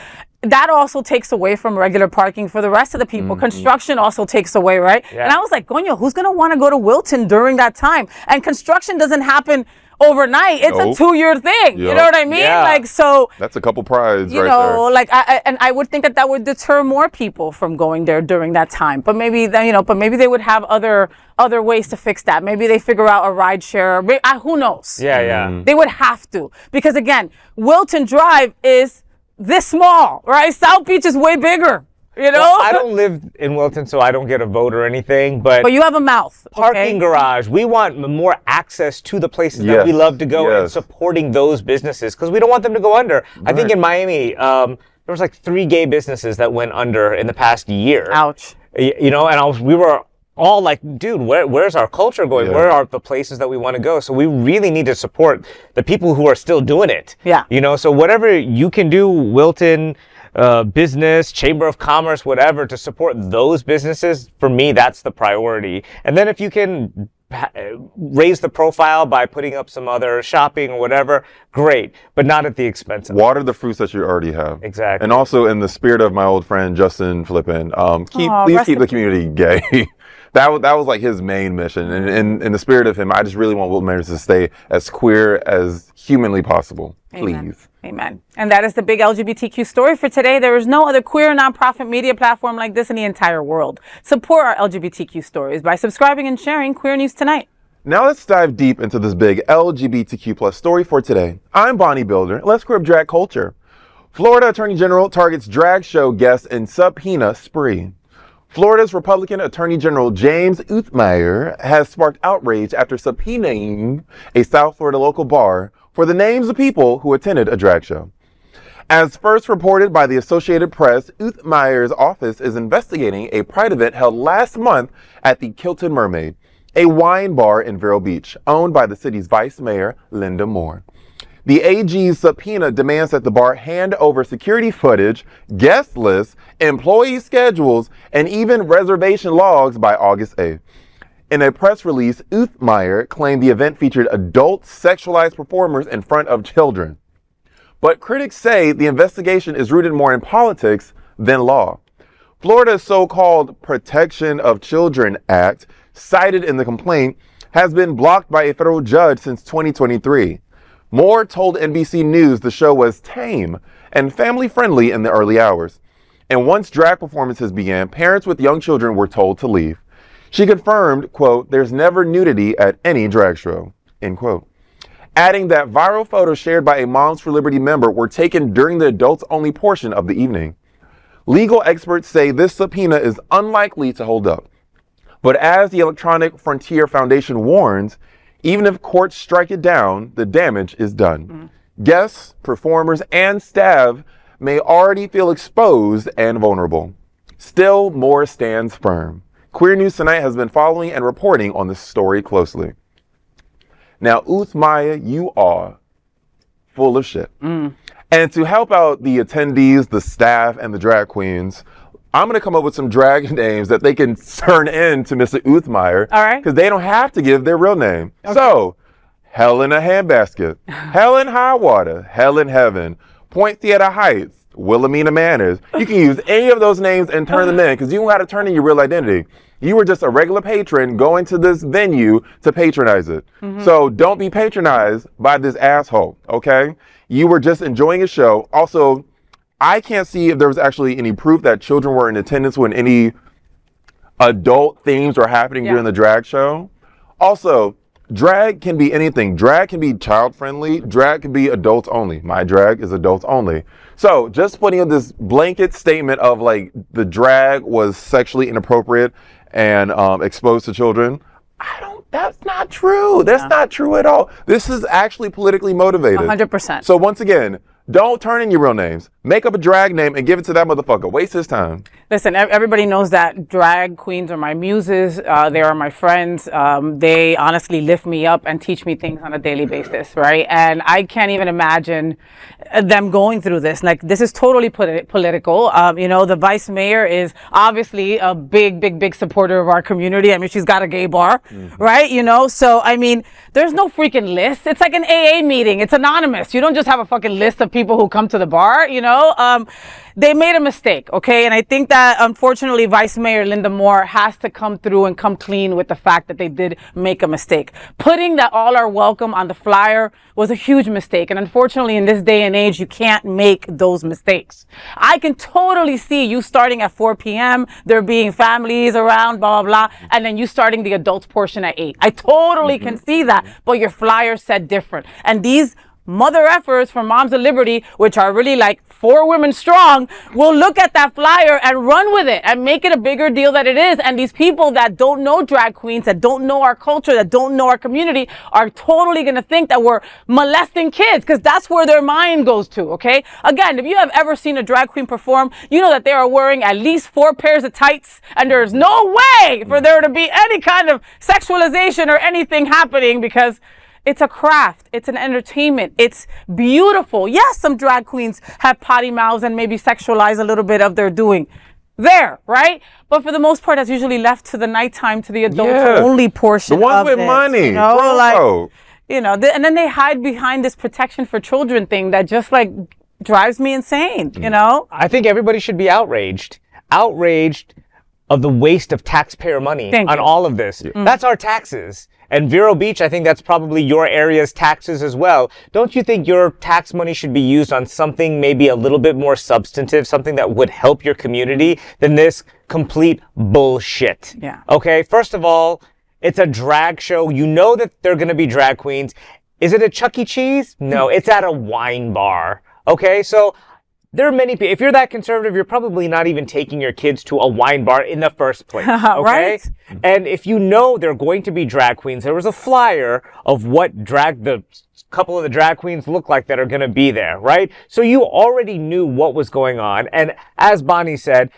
that also takes away from regular parking for the rest of the people. Construction also takes away, right?
Yeah.
And I was like, Gonya, who's going to want to go to Wilton during that time? And construction doesn't happen overnight. It's
Nope.
a 2-year thing. You
Yep.
know what I mean?
Yeah.
Like, so...
That's a couple prides
You
right
know,
there.
like I would think that would deter more people from going there during that time. But maybe maybe they would have other ways to fix that. Maybe they figure out a ride share. Who knows?
Yeah, yeah.
They would have to, because again, Wilton Drive is this small, right? South Beach is way bigger. You know.
Well, I don't live in Wilton, so I don't get a vote or anything, but
But you have a mouth.
parking
okay?
garage, we want more access to the places that
Yes,
we love to go and
yes.
supporting those businesses, because we don't want them to go under. I think
Right.
in Miami, there was like 3 gay businesses that went under in the past year.
Ouch.
You know, and we were all like, dude, where's our culture going?
Yeah.
Where are the places that we want to go? So we really need to support the people who are still doing it.
Yeah.
You know, so whatever you can do, Wilton, business, Chamber of Commerce, whatever, to support those businesses, for me, that's the priority. And then if you can raise the profile by putting up some other shopping or whatever, great, but not at the expense of
Water the fruits that you already have.
Exactly.
And also, in the spirit of my old friend Justin Flippin, please
rest
keep
in
the community gay. That was like his main mission. And in the spirit of him, I just really want Wilton Manors to stay as queer as humanly possible. Please.
Amen. Amen. And that is the big LGBTQ story for today. There is no other queer nonprofit media platform like this in the entire world. Support our LGBTQ stories by subscribing and sharing Queer News Tonight.
Now let's dive deep into this big LGBTQ plus story for today. I'm Bonnie Builder. Let's grab drag culture. Florida Attorney General targets drag show guests in subpoena spree. Florida's Republican Attorney General James Uthmeyer has sparked outrage after subpoenaing a South Florida local bar for the names of people who attended a drag show. As first reported by the Associated Press, Uthmeyer's office is investigating a pride event held last month at the Kilton Mermaid, a wine bar in Vero Beach, owned by the city's Vice Mayor, Linda Moore. The AG's subpoena demands that the bar hand over security footage, guest lists, employee schedules, and even reservation logs by August 8th. In a press release, Uthmeyer claimed the event featured adult sexualized performers in front of children. But critics say the investigation is rooted more in politics than law. Florida's so-called Protection of Children Act, cited in the complaint, has been blocked by a federal judge since 2023. Moore told NBC News the show was tame and family-friendly in the early hours. And once drag performances began, parents with young children were told to leave. She confirmed, quote, "There's never nudity at any drag show," end quote. Adding that viral photos shared by a Moms for Liberty member were taken during the adults-only portion of the evening. Legal experts say this subpoena is unlikely to hold up. But as the Electronic Frontier Foundation warns, even if courts strike it down, the damage is done. Guests, performers, and staff may already feel exposed and vulnerable. Still, Moore stands firm. Queer News Tonight has been following and reporting on this story closely. Now, Uthmeyer, you are full of shit. And to help out the attendees, the staff, and the drag queens, I'm going to come up with some drag names that they can turn in to Mr. Uthmeyer.
All right.
Because they don't have to give their real name. Okay. So, Hell in a Handbasket, Hell in High Water, Hell in Heaven, Point Theater Heights, Wilhelmina Manors. You can use any of those names and turn them in because you don't got to turn in your real identity. You were just a regular patron going to this venue to patronize it. So don't be patronized by this asshole, okay? You were just enjoying a show. Also, I can't see if there was actually any proof that children were in attendance when any adult themes were happening during the drag show. Also, drag can be anything. Drag can be child friendly. Drag can be adults only. My drag is adults only. So just putting in this blanket statement of like the drag was sexually inappropriate and exposed to children, that's not true. That's not true at all. This is actually politically motivated.
100%.
So once again, don't turn in your real names. Make up a drag name and give it to that motherfucker. Waste his time.
Listen, everybody knows that drag queens are my muses. They are my friends. They honestly lift me up and teach me things on a daily basis, right? And I can't even imagine them going through this. Like, this is totally political. You know, the vice mayor is obviously a big supporter of our community. I mean, she's got a gay bar, right? You know, so, I mean, there's no freaking list. It's like an AA meeting. It's anonymous. You don't just have a fucking list of people who come to the bar, you know? They made a mistake, okay? And I think that, unfortunately, Vice Mayor Linda Moore has to come through and come clean with the fact that they did make a mistake. Putting that all are welcome on the flyer was a huge mistake. And unfortunately, in this day and age, you can't make those mistakes. I can totally see you starting at 4 p.m., there being families around, blah, blah, blah, and then you starting the adults portion at 8. I totally can see that, but your flyer said different. And these mother effers from Moms of Liberty, which are really like 4 women strong, will look at that flyer and run with it and make it a bigger deal than it is. And these people that don't know drag queens, that don't know our culture, that don't know our community, are totally going to think that we're molesting kids, because that's where their mind goes to, okay? Again, if you have ever seen a drag queen perform, you know that they are wearing at least 4 pairs of tights, and there's no way for there to be any kind of sexualization or anything happening, because it's a craft. It's an entertainment. It's beautiful. Yes, some drag queens have potty mouths and maybe sexualize a little bit of their doing there, right? But for the most part, that's usually left to the nighttime, to the adult-only portion.
The ones
of
with
it,
money.
You know,
bro.
like, you know, and then they hide behind this protection for children thing that just like drives me insane, you know?
I think everybody should be outraged. Outraged of the waste of taxpayer money on all of this. That's our taxes. And Vero Beach, I think that's probably your area's taxes as well. Don't you think your tax money should be used on something maybe a little bit more substantive, something that would help your community, than this complete bullshit?
Yeah.
Okay, first of all, it's a drag show. You know that they're going to be drag queens. Is it a Chuck E. Cheese? No, it's at a wine bar. Okay, so there are many people, if you're that conservative, you're probably not even taking your kids to a wine bar in the first place, okay?
Right?
And if you know they're going to be drag queens, there was a flyer of what the couple of the drag queens look like that are going to be there, right? So you already knew what was going on. And as Bonnie said,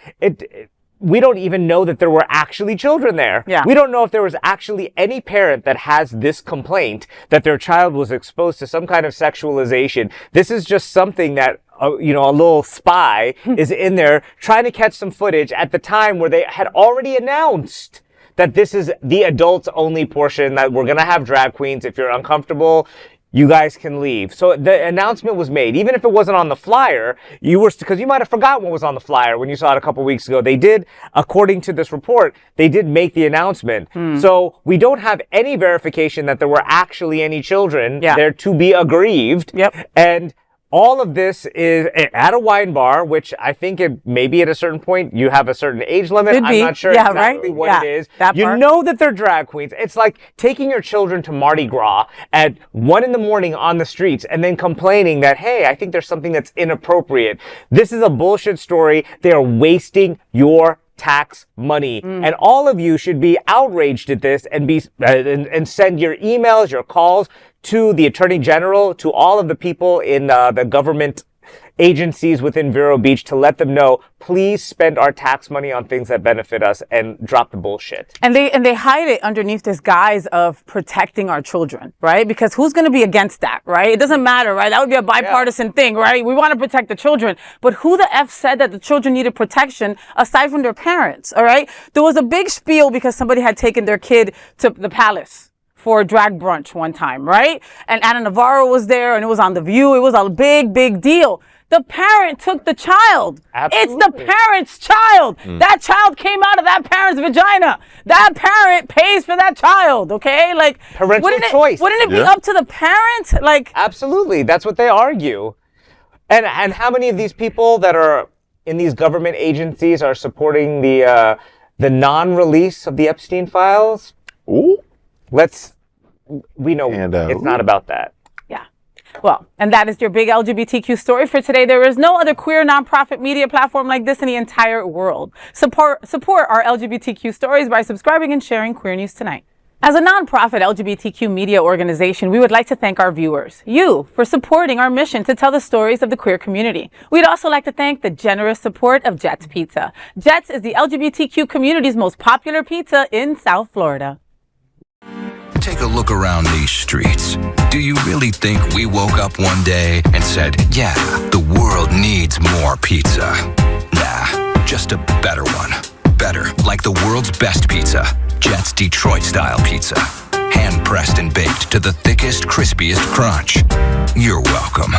we don't even know that there were actually children there.
Yeah.
We don't know if there was actually any parent that has this complaint that their child was exposed to some kind of sexualization. This is just something that a little spy is in there trying to catch some footage at the time where they had already announced that this is the adults only portion, that we're going to have drag queens. If you're uncomfortable, you guys can leave. So the announcement was made. Even if it wasn't on the flyer, because you might have forgotten what was on the flyer when you saw it a couple weeks ago. They did, according to this report, they did make the announcement. So we don't have any verification that there were actually any children there to be aggrieved.
Yep.
And all of this is at a wine bar, which I think maybe at a certain point you have a certain age limit.
Could be.
I'm not sure
Yeah,
exactly
right?
what
Yeah,
it is.
that
You
part.
know that they're drag queens. It's like taking your children to Mardi Gras at 1 a.m. on the streets and then complaining that, hey, I think there's something that's inappropriate. This is a bullshit story. They are wasting your tax money. And all of you should be outraged at this and and send your emails, your calls to the Attorney General, to all of the people in the government agencies within Vero Beach, to let them know, please spend our tax money on things that benefit us and drop the bullshit.
And they hide it underneath this guise of protecting our children, right? Because who's going to be against that, right? It doesn't matter, right? That would be a bipartisan thing, right? We want to protect the children. But who the F said that the children needed protection aside from their parents, all right? There was a big spiel because somebody had taken their kid to the palace for a drag brunch one time, right? And Anna Navarro was there and it was on The View. It was a big deal. The parent took the child.
Absolutely.
It's the parent's child. That child came out of that parent's vagina. That parent pays for that child, okay? Like,
Parental
wouldn't
choice.
Wouldn't it be up to the parent? Like,
Absolutely. That's what they argue. And how many of these people that are in these government agencies are supporting the non-release of the Epstein files?
Ooh.
We know it's not about that.
Yeah. Well, and that is your big LGBTQ story for today. There is no other queer nonprofit media platform like this in the entire world. Support our LGBTQ stories by subscribing and sharing Queer News Tonight. As a nonprofit LGBTQ media organization, we would like to thank our viewers, you, for supporting our mission to tell the stories of the queer community. We'd also like to thank the generous support of Jets Pizza. Jets is the LGBTQ community's most popular pizza in South Florida.
Take a look around these streets. Do you really think we woke up one day and said, yeah, the world needs more pizza? Nah, just a better one. Better, like the world's best pizza. Jet's Detroit-style pizza. Hand-pressed and baked to the thickest, crispiest crunch. You're welcome.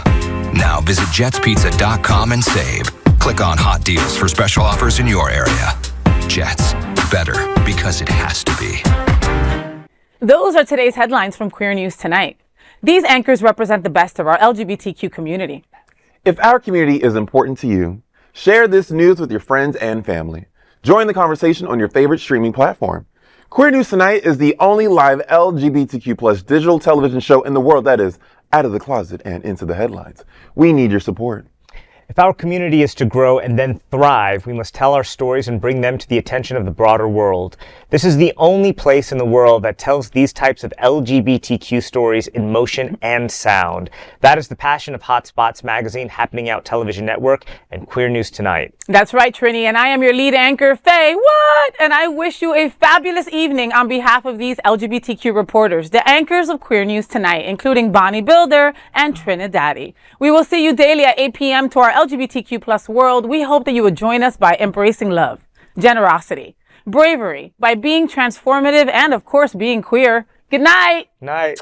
Now visit jetspizza.com and save. Click on Hot Deals for special offers in your area. Jets, better because it has to be.
Those are today's headlines from Queer News Tonight. These anchors represent the best of our LGBTQ community.
If our community is important to you, share this news with your friends and family. Join the conversation on your favorite streaming platform. Queer News Tonight is the only live LGBTQ plus digital television show in the world that is out of the closet and into the headlines. We need your support.
If our community is to grow and then thrive, we must tell our stories and bring them to the attention of the broader world. This is the only place in the world that tells these types of LGBTQ stories in motion and sound. That is the passion of Hotspots magazine, Happening Out Television Network, and Queer News Tonight.
That's right, Trini, and I am your lead anchor, FayWhat, and I wish you a fabulous evening on behalf of these LGBTQ reporters, the anchors of Queer News Tonight, including Bonnie Builder and TriniDaddy. We will see you daily at 8 p.m. to our LGBTQ plus world. We hope that you would join us by embracing love, generosity, bravery, by being transformative, and of course being queer. Good night.
Night.